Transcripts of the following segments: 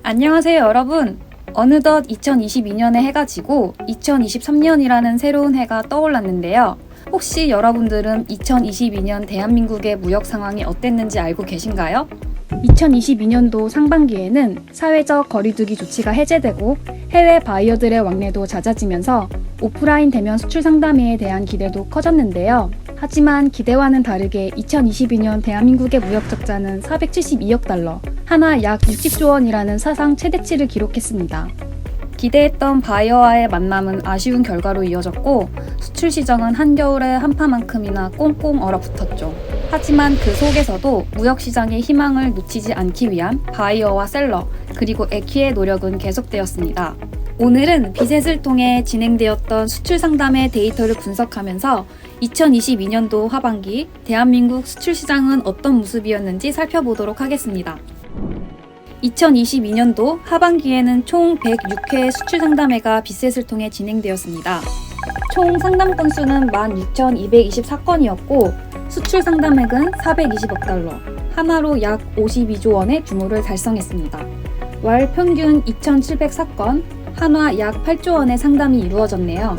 안녕하세요, 여러분. 어느덧 2022년의 해가 지고 2023년이라는 새로운 해가 떠올랐는데요. 혹시 여러분들은 2022년 대한민국의 무역 상황이 어땠는지 알고 계신가요? 2022년도 상반기에는 사회적 거리두기 조치가 해제되고 해외 바이어들의 왕래도 잦아지면서 오프라인 대면 수출 상담회에 대한 기대도 커졌는데요. 하지만 기대와는 다르게 2022년 대한민국의 무역 적자는 472억 달러, 하나 약 60조 원이라는 사상 최대치를 기록했습니다. 기대했던 바이어와의 만남은 아쉬운 결과로 이어졌고 수출 시장은 한겨울의 한파만큼이나 꽁꽁 얼어붙었죠. 하지만 그 속에서도 무역 시장의 희망을 놓치지 않기 위한 바이어와 셀러 그리고 에퀴의 노력은 계속되었습니다. 오늘은 비셋을 통해 진행되었던 수출 상담의 데이터를 분석하면서 2022년도 하반기 대한민국 수출 시장은 어떤 모습이었는지 살펴보도록 하겠습니다. 2022년도 하반기에는 총 106회 수출 상담회가 비셋을 통해 진행되었습니다. 총 상담 건수는 16,224건이었고 수출 상담액은 420억 달러, 하나로 약 52조 원의 규모를 달성했습니다. 월 평균 2,704건, 한화 약 8조 원의 상담이 이루어졌네요.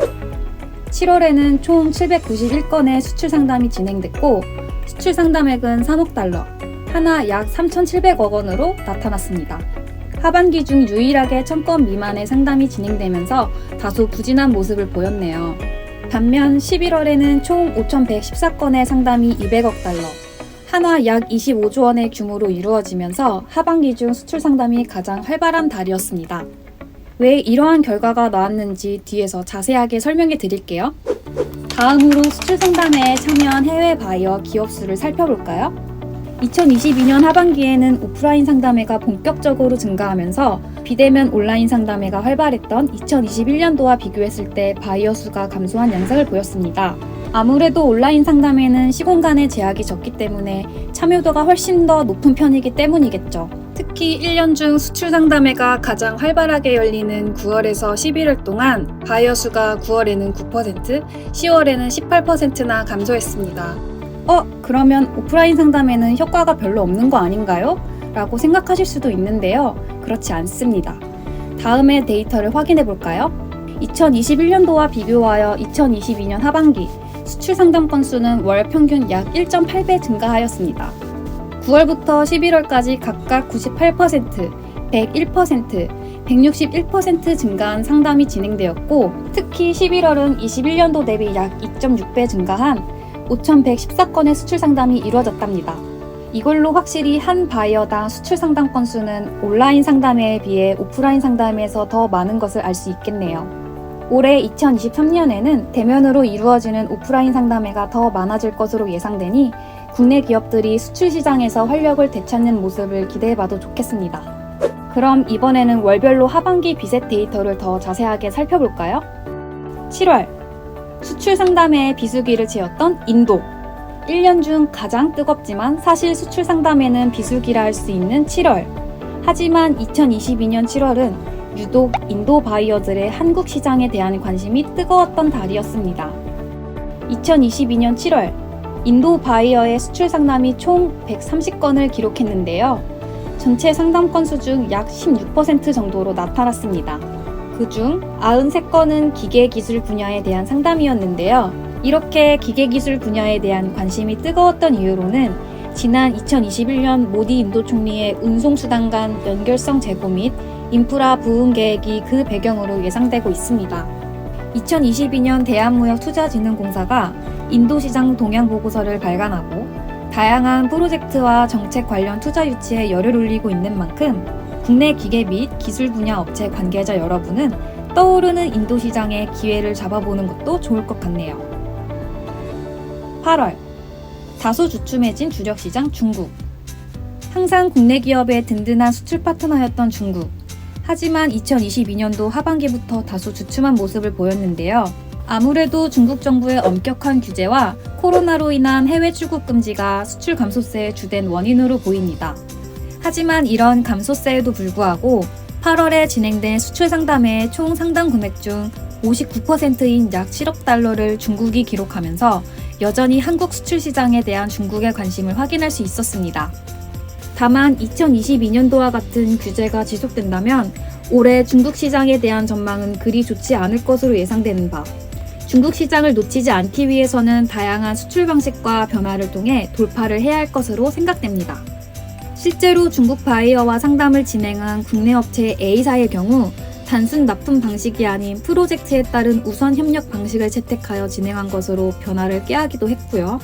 7월에는 총 791건의 수출 상담이 진행됐고 수출 상담액은 3억 달러, 하나 약 3,700억 원으로 나타났습니다. 하반기 중 유일하게 1,000건 미만의 상담이 진행되면서 다소 부진한 모습을 보였네요. 반면 11월에는 총 5,114건의 상담이 200억 달러, 한화 약 25조 원의 규모로 이루어지면서 하반기 중 수출 상담이 가장 활발한 달이었습니다. 왜 이러한 결과가 나왔는지 뒤에서 자세하게 설명해 드릴게요. 다음으로 수출 상담회에 참여한 해외 바이어 기업 수를 살펴볼까요? 2022년 하반기에는 오프라인 상담회가 본격적으로 증가하면서 비대면 온라인 상담회가 활발했던 2021년도와 비교했을 때 바이어 수가 감소한 양상을 보였습니다. 아무래도 온라인 상담회는 시공간의 제약이 적기 때문에 참여도가 훨씬 더 높은 편이기 때문이겠죠. 특히 1년 중 수출 상담회가 가장 활발하게 열리는 9월에서 11월 동안 바이어 수가 9월에는 9%, 10월에는 18%나 감소했습니다. 그러면 오프라인 상담회는 효과가 별로 없는 거 아닌가요? 라고 생각하실 수도 있는데요. 그렇지 않습니다. 다음의 데이터를 확인해 볼까요? 2021년도와 비교하여 2022년 하반기 수출 상담 건수는 월 평균 약 1.8배 증가하였습니다. 9월부터 11월까지 각각 98%, 101%, 161% 증가한 상담이 진행되었고 특히 11월은 21년도 대비 약 2.6배 증가한 5,114건의 수출 상담이 이루어졌답니다. 이걸로 확실히 한 바이어당 수출 상담 건수는 온라인 상담회에 비해 오프라인 상담회에서 더 많은 것을 알 수 있겠네요. 올해 2023년에는 대면으로 이루어지는 오프라인 상담회가 더 많아질 것으로 예상되니 국내 기업들이 수출 시장에서 활력을 되찾는 모습을 기대해봐도 좋겠습니다. 그럼 이번에는 월별로 하반기 비셋 데이터를 더 자세하게 살펴볼까요? 7월 수출 상담회의 비수기를 채웠던 인도. 1년 중 가장 뜨겁지만 사실 수출 상담회는 비수기라 할 수 있는 7월. 하지만 2022년 7월은 유독 인도 바이어들의 한국 시장에 대한 관심이 뜨거웠던 달이었습니다. 2022년 7월, 인도 바이어의 수출 상담이 총 130건을 기록했는데요. 전체 상담 건수 중 약 16% 정도로 나타났습니다. 그중 93건은 기계기술 분야에 대한 상담이었는데요. 이렇게 기계기술 분야에 대한 관심이 뜨거웠던 이유로는 지난 2021년 모디 인도 총리의 운송수단 간 연결성 제고 및 인프라 부흥 계획이 그 배경으로 예상되고 있습니다. 2022년 대한무역투자진흥공사가 인도시장 동향보고서를 발간하고 다양한 프로젝트와 정책 관련 투자 유치에 열을 올리고 있는 만큼 국내 기계 및 기술 분야 업체 관계자 여러분은 떠오르는 인도 시장의 기회를 잡아보는 것도 좋을 것 같네요. 8월, 다소 주춤해진 주력 시장 중국. 항상 국내 기업의 든든한 수출 파트너였던 중국. 하지만 2022년도 하반기부터 다소 주춤한 모습을 보였는데요. 아무래도 중국 정부의 엄격한 규제와 코로나로 인한 해외 출국 금지가 수출 감소세의 주된 원인으로 보입니다. 하지만 이런 감소세에도 불구하고 8월에 진행된 수출 상담회의 총 상담 금액 중 59%인 약 7억 달러를 중국이 기록하면서 여전히 한국 수출 시장에 대한 중국의 관심을 확인할 수 있었습니다. 다만 2022년도와 같은 규제가 지속된다면 올해 중국 시장에 대한 전망은 그리 좋지 않을 것으로 예상되는 바, 중국 시장을 놓치지 않기 위해서는 다양한 수출 방식과 변화를 통해 돌파를 해야 할 것으로 생각됩니다. 실제로 중국 바이어와 상담을 진행한 국내 업체 A사의 경우 단순 납품 방식이 아닌 프로젝트에 따른 우선 협력 방식을 채택하여 진행한 것으로 변화를 꾀하기도 했고요.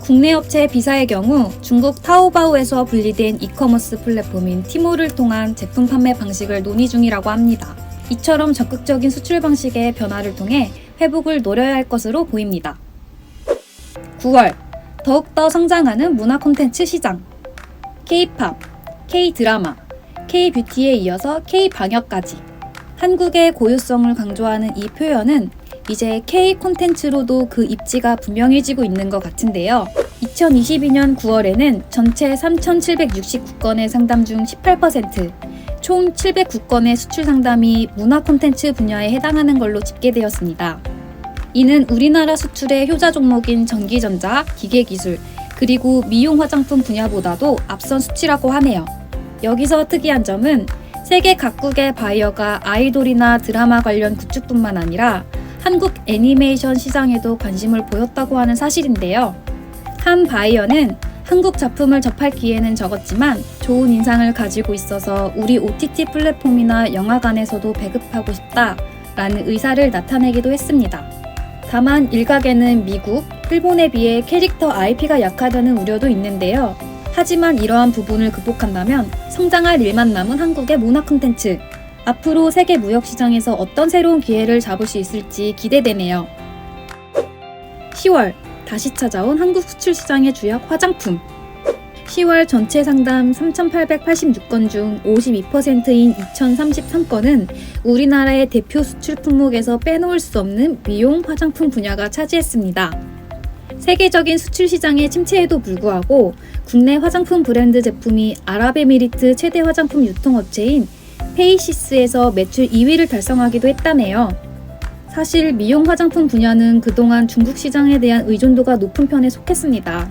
국내 업체 B사의 경우 중국 타오바오에서 분리된 이커머스 플랫폼인 티모를 통한 제품 판매 방식을 논의 중이라고 합니다. 이처럼 적극적인 수출 방식의 변화를 통해 회복을 노려야 할 것으로 보입니다. 9월, 더욱더 성장하는 문화 콘텐츠 시장. K-팝, K-드라마, K-뷰티에 이어서 K-방역까지. 한국의 고유성을 강조하는 이 표현은 이제 K-콘텐츠로도 그 입지가 분명해지고 있는 것 같은데요. 2022년 9월에는 전체 3,769건의 상담 중 18%, 총 709건의 수출 상담이 문화 콘텐츠 분야에 해당하는 걸로 집계되었습니다. 이는 우리나라 수출의 효자 종목인 전기전자, 기계기술, 그리고 미용 화장품 분야보다도 앞선 수치라고 하네요. 여기서 특이한 점은 세계 각국의 바이어가 아이돌이나 드라마 관련 굿즈뿐만 아니라 한국 애니메이션 시장에도 관심을 보였다고 하는 사실인데요. 한 바이어는 한국 작품을 접할 기회는 적었지만 좋은 인상을 가지고 있어서 우리 OTT 플랫폼이나 영화관에서도 배급하고 싶다라는 의사를 나타내기도 했습니다. 다만 일각에는 미국, 일본에 비해 캐릭터 IP가 약하다는 우려도 있는데요. 하지만 이러한 부분을 극복한다면 성장할 일만 남은 한국의 문화 콘텐츠. 앞으로 세계 무역 시장에서 어떤 새로운 기회를 잡을 수 있을지 기대되네요. 10월, 다시 찾아온 한국 수출 시장의 주역 화장품. 10월 전체 상담 3,886건 중 52%인 2,033건은 우리나라의 대표 수출 품목에서 빼놓을 수 없는 미용 화장품 분야가 차지했습니다. 세계적인 수출 시장의 침체에도 불구하고 국내 화장품 브랜드 제품이 아랍에미리트 최대 화장품 유통업체인 페이시스에서 매출 2위를 달성하기도 했다네요. 사실 미용 화장품 분야는 그동안 중국 시장에 대한 의존도가 높은 편에 속했습니다.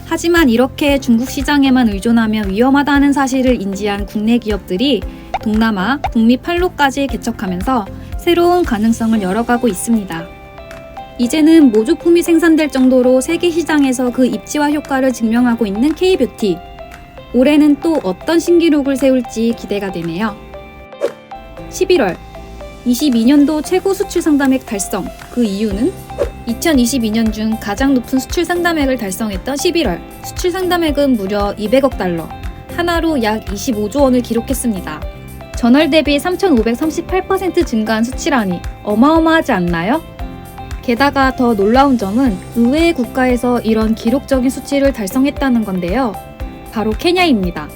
하지만 이렇게 중국 시장에만 의존하면 위험하다는 사실을 인지한 국내 기업들이 동남아, 북미 판로까지 개척하면서 새로운 가능성을 열어가고 있습니다. 이제는 모조품이 생산될 정도로 세계 시장에서 그 입지와 효과를 증명하고 있는 K-뷰티. 올해는 또 어떤 신기록을 세울지 기대가 되네요. 11월, 22년도 최고 수출 상담액 달성. 그 이유는 2022년 중 가장 높은 수출 상담액을 달성했던 11월. 수출 상담액은 무려 200억 달러, 하나로 약 25조 원을 기록했습니다. 전월 대비 3,538% 증가한 수치라니 어마어마하지 않나요? 게다가 더 놀라운 점은 의외의 국가에서 이런 기록적인 수치를 달성했다는 건데요. 바로 케냐입니다.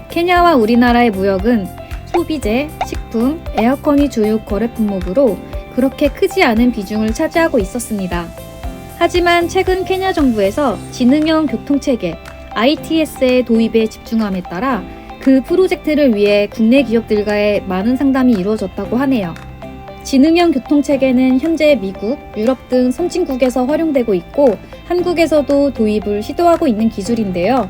케냐와 우리나라의 무역은 소비재, 식품, 에어컨이 주요 거래 품목으로 그렇게 크지 않은 비중을 차지하고 있었습니다. 하지만 최근 케냐 정부에서 지능형 교통체계 ITS의 도입에 집중함에 따라 그 프로젝트를 위해 국내 기업들과의 많은 상담이 이루어졌다고 하네요. 지능형 교통체계는 현재 미국, 유럽 등 선진국에서 활용되고 있고 한국에서도 도입을 시도하고 있는 기술인데요.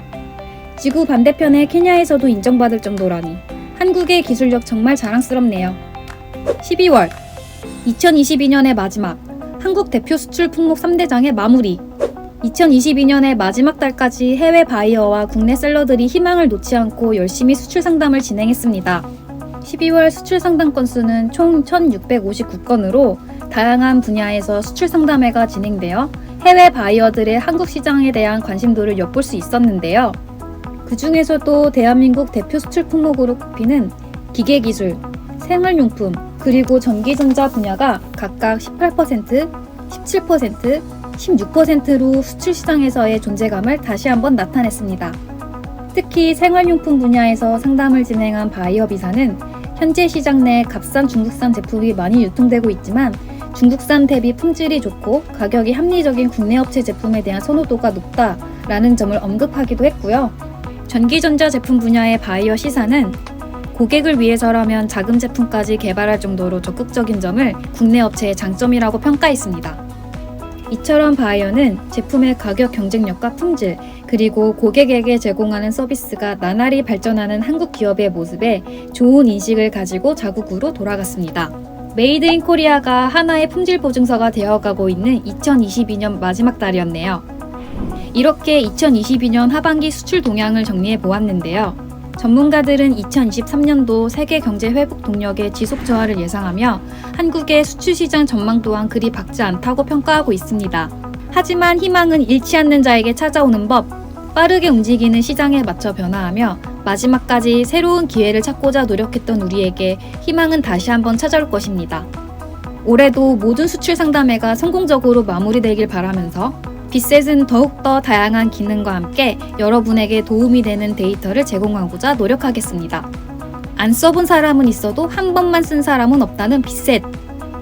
지구 반대편의 케냐에서도 인정받을 정도라니 한국의 기술력 정말 자랑스럽네요. 12월, 2022년의 마지막 한국 대표 수출 품목 3대장의 마무리. 2022년의 마지막 달까지 해외 바이어와 국내 셀러들이 희망을 놓지 않고 열심히 수출 상담을 진행했습니다. 12월 수출 상담 건수는 총 1,659건으로 다양한 분야에서 수출 상담회가 진행되어 해외 바이어들의 한국 시장에 대한 관심도를 엿볼 수 있었는데요. 그 중에서도 대한민국 대표 수출 품목으로 꼽히는 기계기술, 생활용품, 그리고 전기전자 분야가 각각 18%, 17%, 16%로 수출 시장에서의 존재감을 다시 한번 나타냈습니다. 특히 생활용품 분야에서 상담을 진행한 바이어 B사는 현재 시장 내 값싼 중국산 제품이 많이 유통되고 있지만 중국산 대비 품질이 좋고 가격이 합리적인 국내 업체 제품에 대한 선호도가 높다라는 점을 언급하기도 했고요. 전기전자 제품 분야의 바이어 C사는 고객을 위해서라면 자금 제품까지 개발할 정도로 적극적인 점을 국내 업체의 장점이라고 평가했습니다. 이처럼 바이어는 제품의 가격 경쟁력과 품질, 그리고 고객에게 제공하는 서비스가 나날이 발전하는 한국 기업의 모습에 좋은 인식을 가지고 자국으로 돌아갔습니다. 메이드 인 코리아가 하나의 품질 보증서가 되어가고 있는 2022년 마지막 달이었네요. 이렇게 2022년 하반기 수출 동향을 정리해 보았는데요. 전문가들은 2023년도 세계 경제 회복 동력의 지속 저하를 예상하며 한국의 수출 시장 전망 또한 그리 밝지 않다고 평가하고 있습니다. 하지만 희망은 잃지 않는 자에게 찾아오는 법, 빠르게 움직이는 시장에 맞춰 변화하며 마지막까지 새로운 기회를 찾고자 노력했던 우리에게 희망은 다시 한번 찾아올 것입니다. 올해도 모든 수출 상담회가 성공적으로 마무리되길 바라면서 빗셋은 더욱더 다양한 기능과 함께 여러분에게 도움이 되는 데이터를 제공하고자 노력하겠습니다. 안 써본 사람은 있어도 한 번만 쓴 사람은 없다는 빗셋.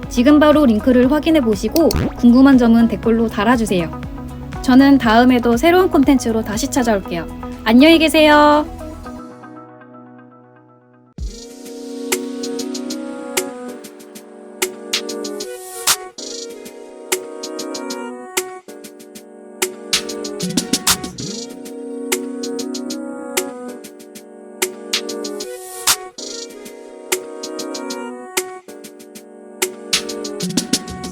지금 바로 링크를 확인해 보시고 궁금한 점은 댓글로 달아주세요. 저는 다음에도 새로운 콘텐츠로 다시 찾아올게요. 안녕히 계세요.